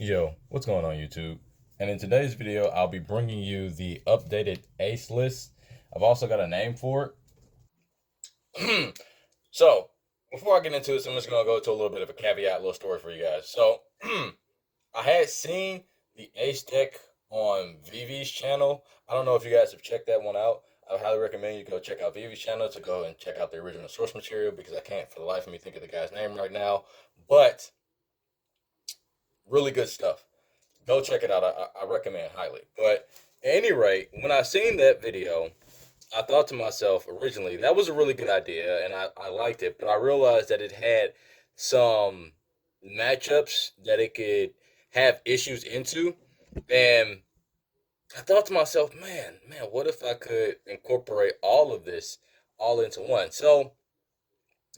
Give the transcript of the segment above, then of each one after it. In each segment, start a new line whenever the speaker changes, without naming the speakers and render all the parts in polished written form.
Yo, what's going on YouTube? And in today's video, I'll be bringing you the updated ace list. I've also got a name for it. So, before I get into this, I'm just going to go to a little bit of a caveat, little story for you guys. So, I had seen the ace deck on Vv's channel. I don't know if you guys have checked that one out. I highly recommend you go check out Vv's channel to go and check out the original source material because I can't for the life of me think of the guy's name right now. But, really good stuff. Go check it out. I recommend highly. But at any rate, when I seen that video, I thought to myself originally that was a really good idea, and I liked it. But I realized that it had some matchups that it could have issues into, and I thought to myself, man, what if I could incorporate all of this all into one? So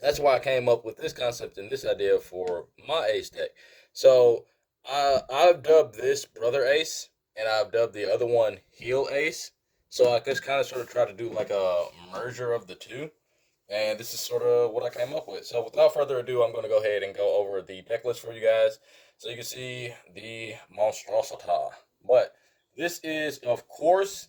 that's why I came up with this concept and this idea for my ace deck. So I've dubbed this brother ace, and I've dubbed the other one heel ace. So I just kind of sort of try to do like a merger of the two, and this is sort of what I came up with. So without further ado, I'm going to go ahead and go over the deck list for you guys, so you can see the monstrosity. But this is, of course,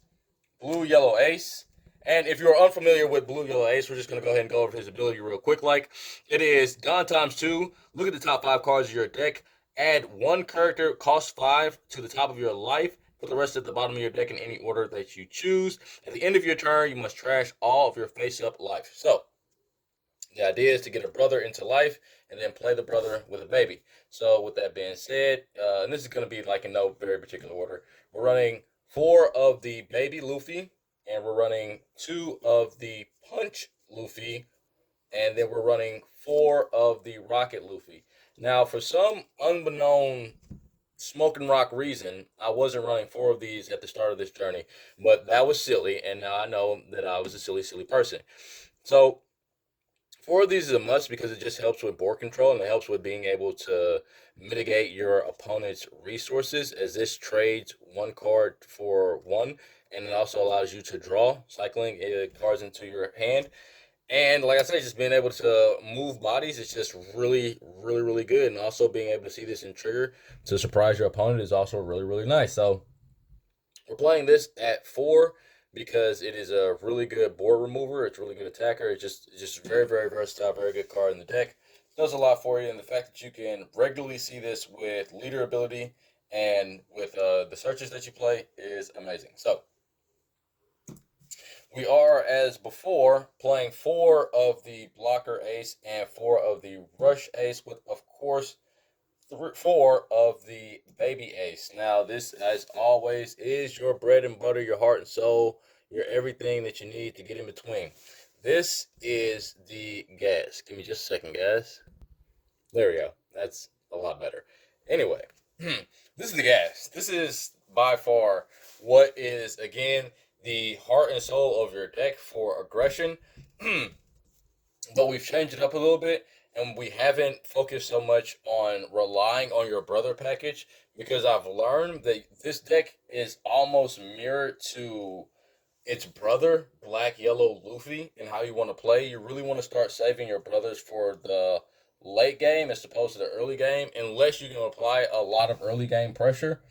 blue yellow ace. And if you're unfamiliar with blue yellow ace, we're just going to go ahead and go over his ability real quick. Like, it is Gone times 2. Look at the top 5 cards of your deck. Add 1 character, cost 5, to the top of your life. Put the rest at the bottom of your deck in any order that you choose. At the end of your turn, you must trash all of your face-up life. So, the idea is to get a brother into life and then play the brother with a baby. So, with that being said, and this is going to be like in no very particular order, we're running 4 of the baby Luffy, and we're running 2 of the punch Luffy, and then we're running 4 of the rocket Luffy. Now, for some unbeknown smoke and rock reason, I wasn't running 4 of these at the start of this journey, but that was silly, and now I know that I was a silly person. So 4 of these is a must because it just helps with board control and it helps with being able to mitigate your opponent's resources, as this trades 1 card for 1, and it also allows you to draw, cycling cards into your hand. And like I said, just being able to move bodies is just really good. And also being able to see this in trigger to surprise your opponent is also really nice. So we're playing this at 4 because it is a really good board remover. It's a really good attacker. It's just very versatile, very good card in the deck. It does a lot for you, and the fact that you can regularly see this with leader ability and with the searches that you play is amazing. So we are, as before, playing 4 of the blocker ace and 4 of the rush ace, with, of course, 4 of the baby ace. Now, this, as always, is your bread and butter, your heart and soul, your everything that you need to get in between. This is the gas. Give me just a second, guys. There we go. That's a lot better. Anyway, this is the gas. This is by far what is, again, the heart and soul of your deck for aggression. But we've changed it up a little bit, and we haven't focused so much on relying on your brother package, because I've learned that this deck is almost mirrored to its brother, Black Yellow Luffy, and how you want to play. You really want to start saving your brothers for the late game as opposed to the early game, unless you can apply a lot of early game pressure.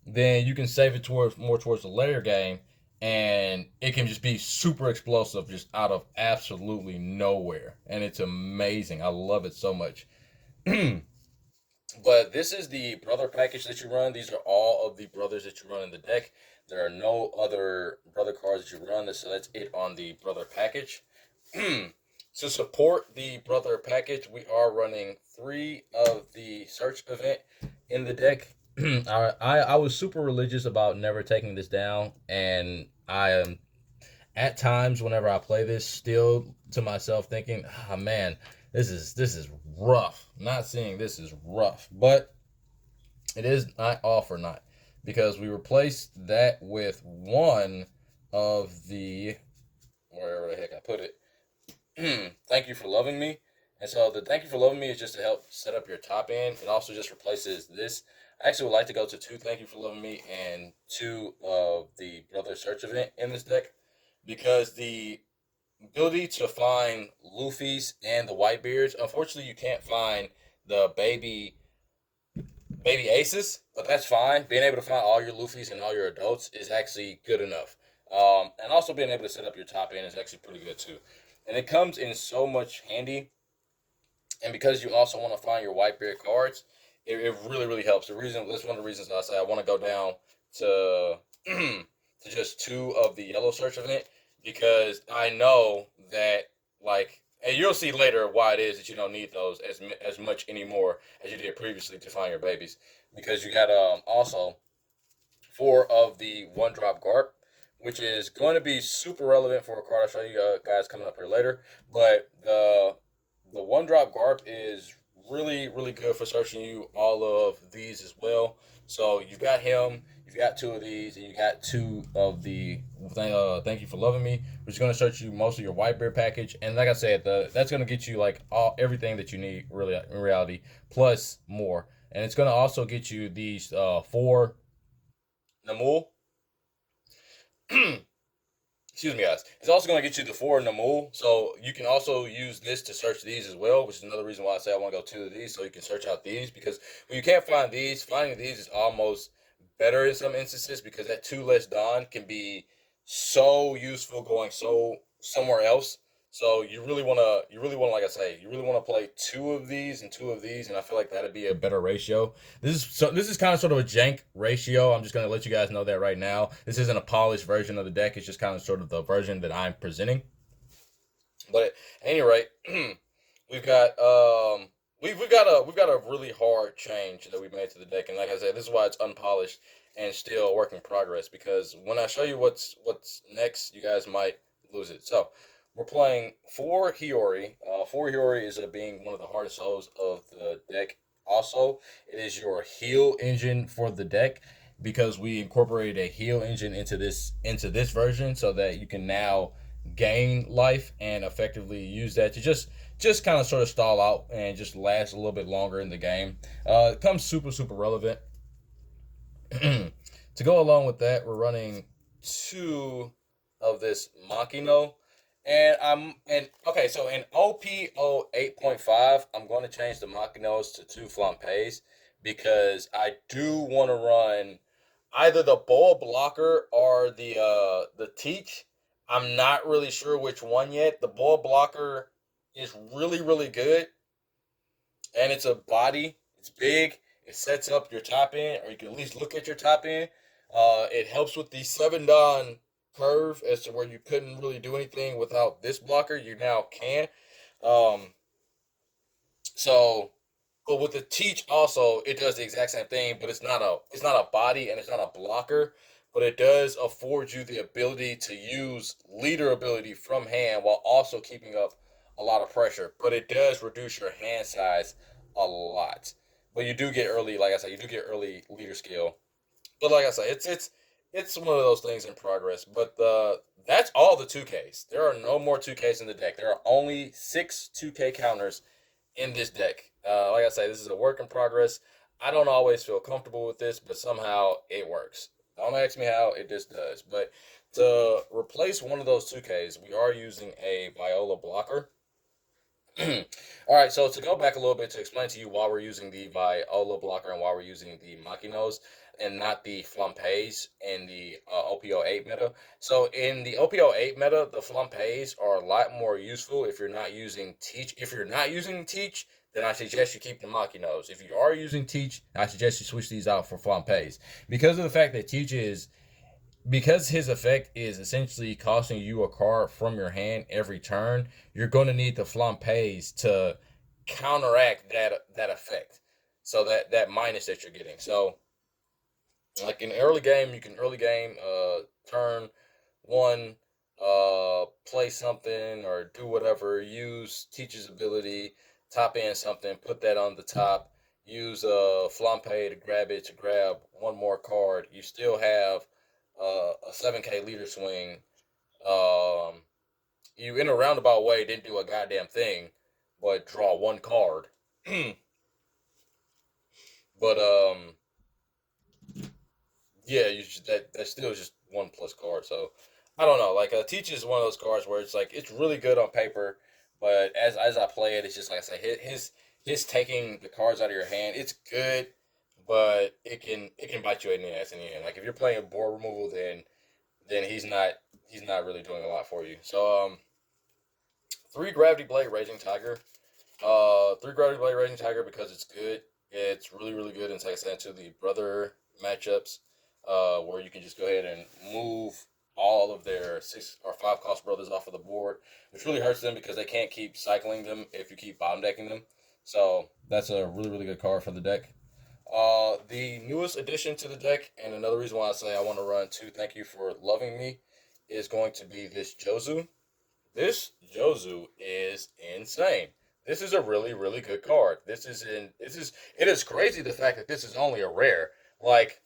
Then you can save it towards more towards the later game, and it can just be super explosive just out of absolutely nowhere, and it's amazing. I love it so much. But this is the brother package that you run. These are all of the brothers that you run in the deck. There are no other brother cards that you run, so that's it on the brother package. To support the brother package, we are running 3 of the search event in the deck. I was super religious about never taking this down, and I am at times whenever I play this still to myself thinking, oh man, this is rough. Not seeing this is rough, but it is not all for naught, because we replaced that with 1 of the, wherever the heck I put it, thank you for loving me. And so the thank you for loving me is just to help set up your top end. It also just replaces this. I actually would like to go to 2 thank you for loving me and 2 of the brother search event in this deck, because the ability to find Luffy's and the Whitebeards, unfortunately you can't find the baby baby aces, but that's fine. Being able to find all your Luffys and all your adults is actually good enough. And also being able to set up your top end is actually pretty good too. And it comes in so much handy. And because you also want to find your Whitebeard cards, it really, really helps. That's one of the reasons I say I want to go down to to just 2 of the yellow search event, because I know that, like, and you'll see later why it is that you don't need those as much anymore as you did previously to find your babies, because you got also 4 of the 1-drop Garp, which is going to be super relevant for a card I'll show you guys coming up here later. But the 1-drop Garp is really, really good for searching you all of these as well. So you've got him, you've got 2 of these, and you got 2 of the Thank You for Loving Me, which is going to search you most of your Whitebeard package. And like I said, that's going to get you like everything that you need, really, in reality, plus more. And it's going to also get you these 4 Namul. Excuse me, guys. It's also going to get you the 4 Namul, so you can also use this to search these as well, which is another reason why I say I want to go 2 of these, so you can search out these, because when you can't find these, finding these is almost better in some instances, because that 2 less Dawn can be so useful going somewhere else. So like I say, you really want to play 2 of these and 2 of these, and I feel like that'd be a better ratio. This is kind of sort of a jank ratio. I'm just gonna let you guys know that right now. This isn't a polished version of the deck. It's just kind of sort of the version that I'm presenting. But at any rate, we've got we've got a really hard change that we made to the deck, and like I said, this is why it's unpolished and still a work in progress. Because when I show you what's next, you guys might lose it. So we're playing 4 Hiyori. 4 Hiyori is being one of the hardest souls of the deck. Also, it is your heal engine for the deck, because we incorporated a heal engine into this version, so that you can now gain life and effectively use that to just kind of sort of stall out and just last a little bit longer in the game. It comes super relevant. To go along with that, we're running 2 of this Makino. Okay, so in OP08.5, I'm going to change the Makinos to 2 Flampeys, because I do want to run either the Boa Blocker or the Teach. I'm not really sure which one yet. The Boa Blocker is really, really good, and it's a body. It's big. It sets up your top end, or you can at least look at your top end. It helps with the 7 Dawn curve, as to where you couldn't really do anything without this blocker. You now can. So, but with the Teach also, it does the exact same thing, but it's not a body and it's not a blocker, but it does afford you the ability to use leader ability from hand while also keeping up a lot of pressure. But it does reduce your hand size a lot. But you do get early, like I said, you do get early leader skill. But like I said, it's one of those things in progress. But that's all the 2Ks. There are no more 2Ks in the deck. There are only 6 2K counters in this deck. Like I say, this is a work in progress. I don't always feel comfortable with this, but somehow it works. Don't ask me how, it just does. But to replace one of those 2Ks, we are using a Viola blocker. All right, so to go back a little bit to explain to you why we're using the Viola blocker and why we're using the Makinos and not the Flampeys in the OP08 meta. So in the OP08 meta, the Flampeys are a lot more useful if you're not using Teach. If you're not using Teach, then I suggest you keep the Makinos. If you are using Teach, I suggest you switch these out for Flampeys. Because of the fact that Teach is because his effect is essentially costing you a card from your hand every turn, you're going to need the Flampeys to counteract that effect. So that minus that you're getting. So, like in early game, you can early game turn 1, play something or do whatever, use Teach's ability, top end something, put that on the top, use a Flampey to grab it, to grab one more card. You still have a 7K leader swing. You in a roundabout way didn't do a goddamn thing, but draw 1 card. But yeah, that's still just 1+ card. So I don't know. Like Teach is one of those cards where it's like it's really good on paper, but as I play it, it's just like I say, his taking the cards out of your hand, it's good, but it can bite you in the ass in the end. Like if you're playing board removal, then he's not really doing a lot for you. So 3 Gravity Blade Raging Tiger. 3 Gravity Blade Raging Tiger because it's good. It's really, really good. And like I said, to the brother matchups, where you can just go ahead and move all of their 6 or 5 cost brothers off of the board, which really hurts them because they can't keep cycling them if you keep bottom decking them. So that's a really, really good card for the deck. The newest addition to the deck, and another reason why I say I want to run 2 Thank You for Loving Me, is going to be this Jozu. This Jozu is insane. This is a really, really good card. It is crazy the fact that this is only a rare. Like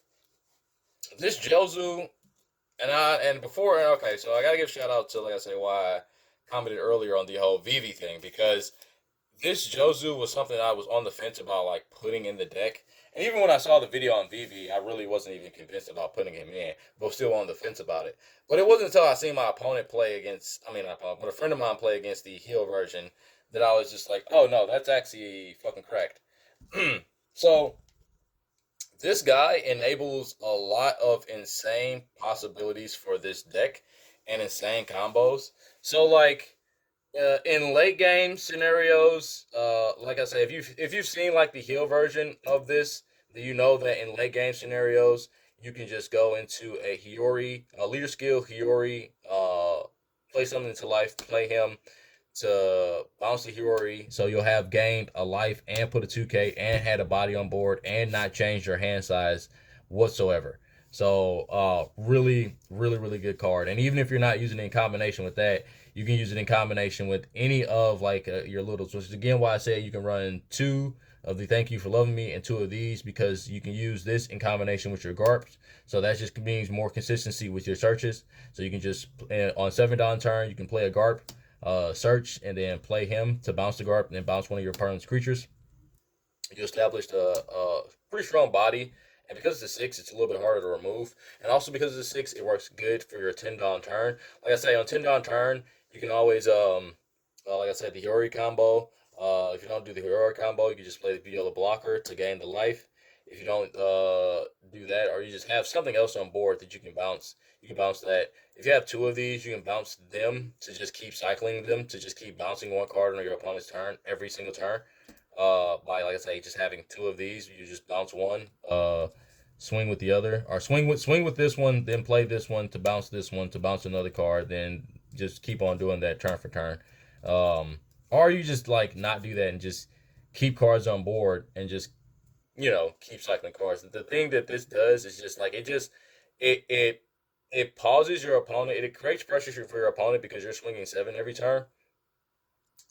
this Jozu, okay, so I gotta give a shout out to, like I say, why I commented earlier on the whole Vv thing, because this Jozu was something I was on the fence about, like putting in the deck. And even when I saw the video on Vv, I really wasn't even convinced about putting him in, but still on the fence about it. But it wasn't until I seen my opponent play against, I mean, not opponent, but a friend of mine play against the heal version, that I was just like, oh no, that's actually fucking cracked. So this guy enables a lot of insane possibilities for this deck and insane combos. So like in late game scenarios, like I say, if you've seen like the heal version of this, then you know that in late game scenarios you can just go into a Hiyori, a leader skill Hiyori, play something to life, play him to bounce the Hiyori, so you'll have gained a life and put a 2K and had a body on board and not changed your hand size whatsoever. So really, really, really good card. And even if you're not using it in combination with that, you can use it in combination with any of like your littles, which is again why I say you can run 2 of the Thank You for Loving Me and 2 of these, because you can use this in combination with your GARPs. So that just means more consistency with your searches. So you can just, on 7 down turn, you can play a GARP, search, and then play him to bounce the GARP and then bounce one of your opponent's creatures. You established a pretty strong body, and because it's a 6, it's a little bit harder to remove. And also because it's a 6, it works good for your 10 down turn. Like I say, on 10 down turn, you can always, like I said, the Hiyori combo. If you don't do the Hiyori combo, you can just play the yellow blocker to gain the life. If you don't do that, or you just have something else on board that you can bounce that. If you have 2 of these, you can bounce them to just keep cycling them, to just keep bouncing one card on your opponent's turn every single turn. By, like I say, just having 2 of these, you just bounce one, swing with the other, or swing with this one, then play this one to bounce this one to bounce another card, then just keep on doing that turn for turn. Or you just like not do that and just keep cards on board and just, you know, keep cycling cards. The thing that this does is just like it pauses your opponent. It creates pressure for your opponent because you're swinging 7 every turn,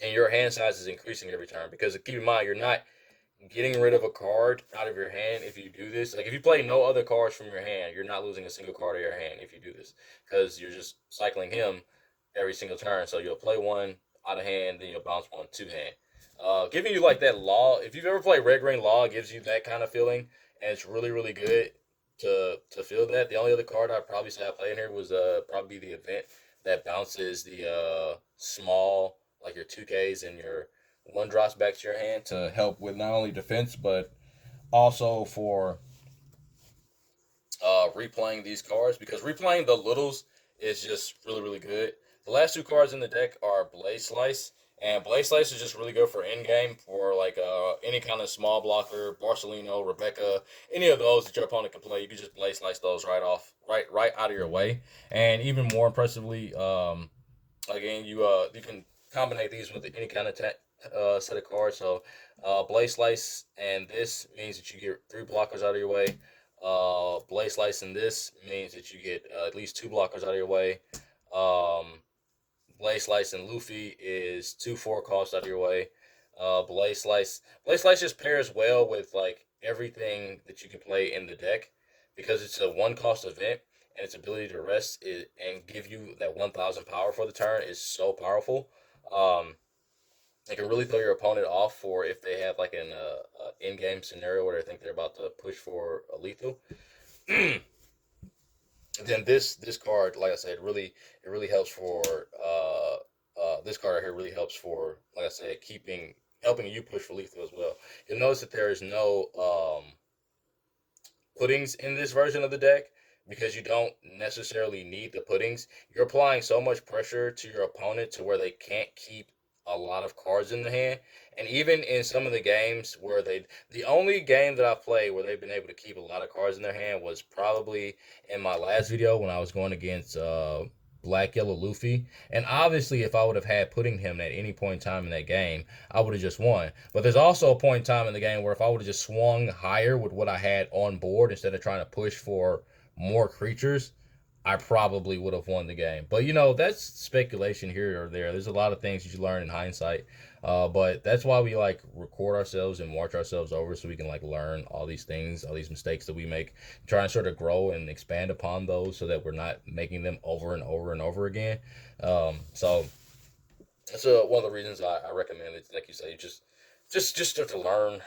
and your hand size is increasing every turn. Because keep in mind, you're not getting rid of a card out of your hand if you do this. Like if you play no other cards from your hand, you're not losing a single card of your hand if you do this, because you're just cycling him every single turn. So you'll play one out of hand, then you'll bounce one to hand. Giving you like that law. If you've ever played Red Green Law, it gives you that kind of feeling, and it's really, really good to feel that. The only other card I'd probably say I play in here was probably the event that bounces the small, like your 2Ks and your 1 drops back to your hand to help with not only defense but also for replaying these cards, because replaying the littles is just really, really good. The last 2 cards in the deck are Blaze Slice, and Blaze Slice is just really good for end game for like any kind of small blocker, Barcelino, Rebecca, any of those that your opponent can play. You can just Blaze Slice those right out of your way. And even more impressively, again, you can combine these with any kind of set of cards. So Blaze Slice and this means that you get 3 blockers out of your way. Blaze Slice and this means that you get at least 2 blockers out of your way. Blaze Slice and Luffy is 2 4 costs out of your way. Blaze Slice just pairs well with like everything that you can play in the deck, because it's a 1 cost event, and its ability to rest and give you that 1,000 power for the turn is so powerful. It can really throw your opponent off for if they have like an in-game scenario where they think they're about to push for a lethal. Then this card, like I said, it really helps for this card right here really helps for, like I said, helping you push for lethal as well. You'll notice that there is no puddings in this version of the deck because you don't necessarily need the puddings. You're applying so much pressure to your opponent to where they can't keep a lot of cards in the hand. And even in some of the games where the only game that I played where they've been able to keep a lot of cards in their hand was probably in my last video when I was going against Black Yellow Luffy. And obviously, if I would have had putting him at any point in time in that game, I would have just won. But there's also a point in time in the game where if I would have just swung higher with what I had on board instead of trying to push for more creatures, I probably would have won the game. But, that's speculation here or there. There's a lot of things you learn in hindsight. But that's why we, record ourselves and watch ourselves over so we can, learn all these things, all these mistakes that we make. Try and sort of grow and expand upon those so that we're not making them over and over and over again. So that's one of the reasons I recommend it. Like you say, just start to learn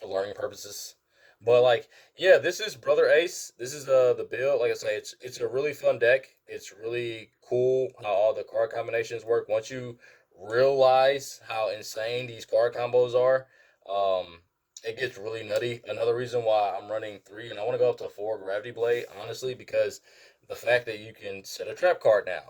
for learning purposes. But yeah, this is Brother Ace. This is the build. Like I say, it's a really fun deck. It's really cool how all the card combinations work. Once you realize how insane these card combos are, it gets really nutty. Another reason why I'm running 3 and I want to go up to 4 Gravity Blade, honestly, because the fact that you can set a trap card now.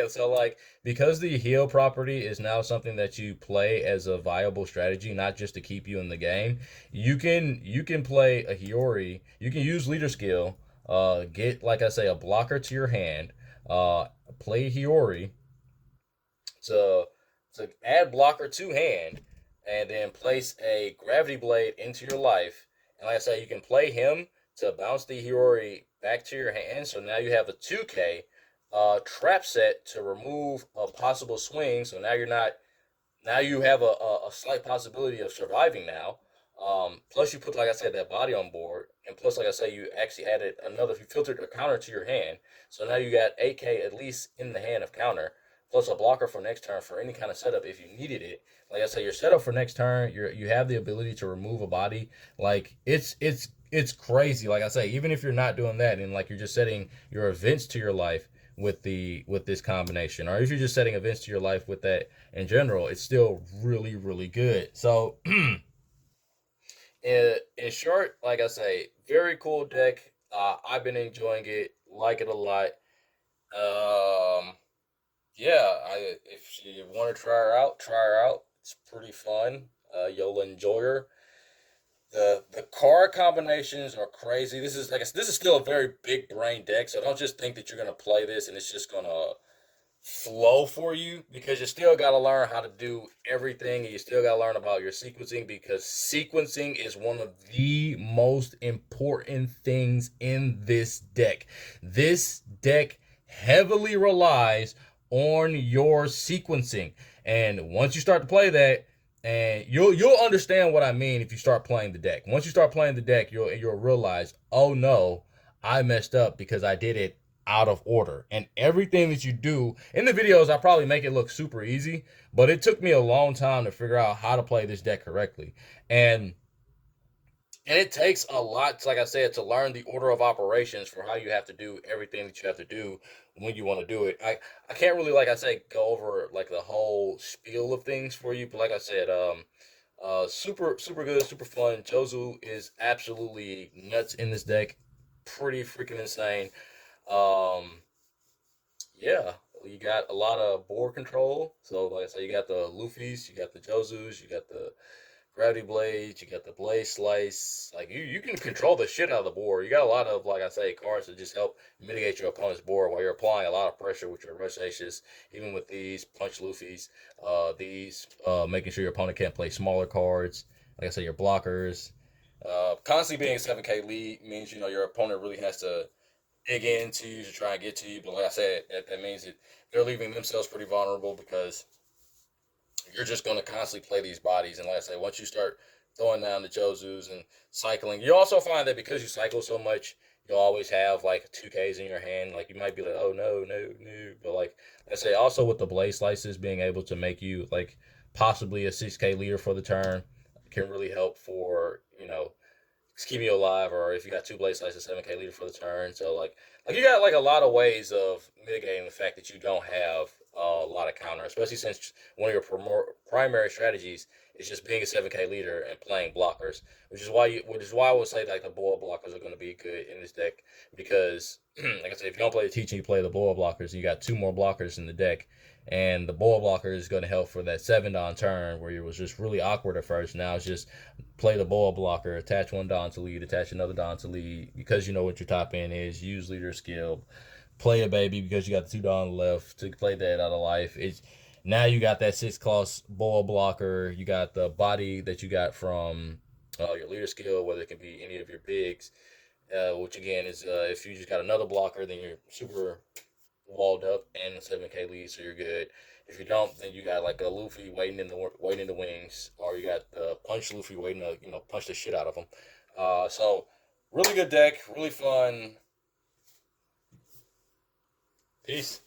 So because the heal property is now something that you play as a viable strategy, not just to keep you in the game, you can play a Hiyori, you can use leader skill, get, like I say, a blocker to your hand, play Hiyori to add blocker to hand, and then place a Gravity Blade into your life. And like I say, you can play him to bounce the Hiyori back to your hand. So now you have a 2K trap set to remove a possible swing. So now now you have a slight possibility of surviving now. Plus you put, like I said, that body on board. And plus, like I say, you actually added you filtered a counter to your hand. So now you got 8K at least in the hand of counter, plus a blocker for next turn for any kind of setup if you needed it. Like I say, your setup for next turn, you have the ability to remove a body. It's crazy. Like I say, even if you're not doing that and you're just setting your events to your life with this combination, or if you're just setting events to your life with that in general, it's still really, really good. So in short, like I say, very cool deck. I've been enjoying it, like it a lot. Yeah, if you want to try her out. It's pretty fun. You'll enjoy her. The card combinations are crazy. This is still a very big brain deck, so don't just think that you're gonna play this and it's just gonna flow for you, because you still got to learn how to do everything, and you still got to learn about your sequencing, because sequencing is one of the most important things in this deck. This deck heavily relies on your sequencing, and once you start to play that, and you'll understand what I mean if you start playing the deck. Once you start playing the deck, you'll realize, oh no, I messed up because I did it out of order. And everything that you do in the videos, I probably make it look super easy, but it took me a long time to figure out how to play this deck correctly. And it takes a lot, like I said, to learn the order of operations for how you have to do everything that you have to do when you want to do it. I can't really, like I say, go over the whole spiel of things for you, but like I said, super good, super fun. Jozu is absolutely nuts in this deck. Pretty freaking insane. Yeah, you got a lot of board control. So, like I said, you got the Luffy's, you got the Jozus, you got the Gravity Blades, you got the Blade Slice. You can control the shit out of the board. You got a lot of, like I say, cards that just help mitigate your opponent's board while you're applying a lot of pressure with your Rush Aces, even with these Punch Luffy's, making sure your opponent can't play smaller cards. Like I say, your blockers. Constantly being a 7K lead means, your opponent really has to dig into you to try and get to you. But like I said, that means that they're leaving themselves pretty vulnerable, because you're just going to constantly play these bodies. And like I say, once you start throwing down the Jozus and cycling, you also find that because you cycle so much, you'll always have 2Ks in your hand. You might be like, oh no. But like I say, also with the Blade Slices being able to make you possibly a 6K leader for the turn can really help for, keep you alive, or if you got 2 Blade Slices, 7K leader for the turn. So you got a lot of ways of mitigating the fact that you don't have a lot of counter, especially since one of your primary strategies is just being a 7K leader and playing blockers, which is why I would say like the boil blockers are going to be good in this deck because, like I said, if you don't play the teach and you play the boil blockers, you got 2 more blockers in the deck, and the boil blocker is going to help for that 7-Don turn where it was just really awkward at first. Now it's just play the boil blocker, attach 1 Don to lead, attach another Don to lead because you know what your top end is. Use leader skill, play a baby because you got the 2 Don left to play that out of life. It's now you got that 6 cost boil blocker. You got the body that you got from your leader skill, whether it can be any of your bigs, which again is if you just got another blocker, then you're super walled up and a 7K lead, so you're good. If you don't, then you got like a Luffy waiting in the wings, or you got the punch Luffy waiting to punch the shit out of him. So really good deck, really fun. Peace.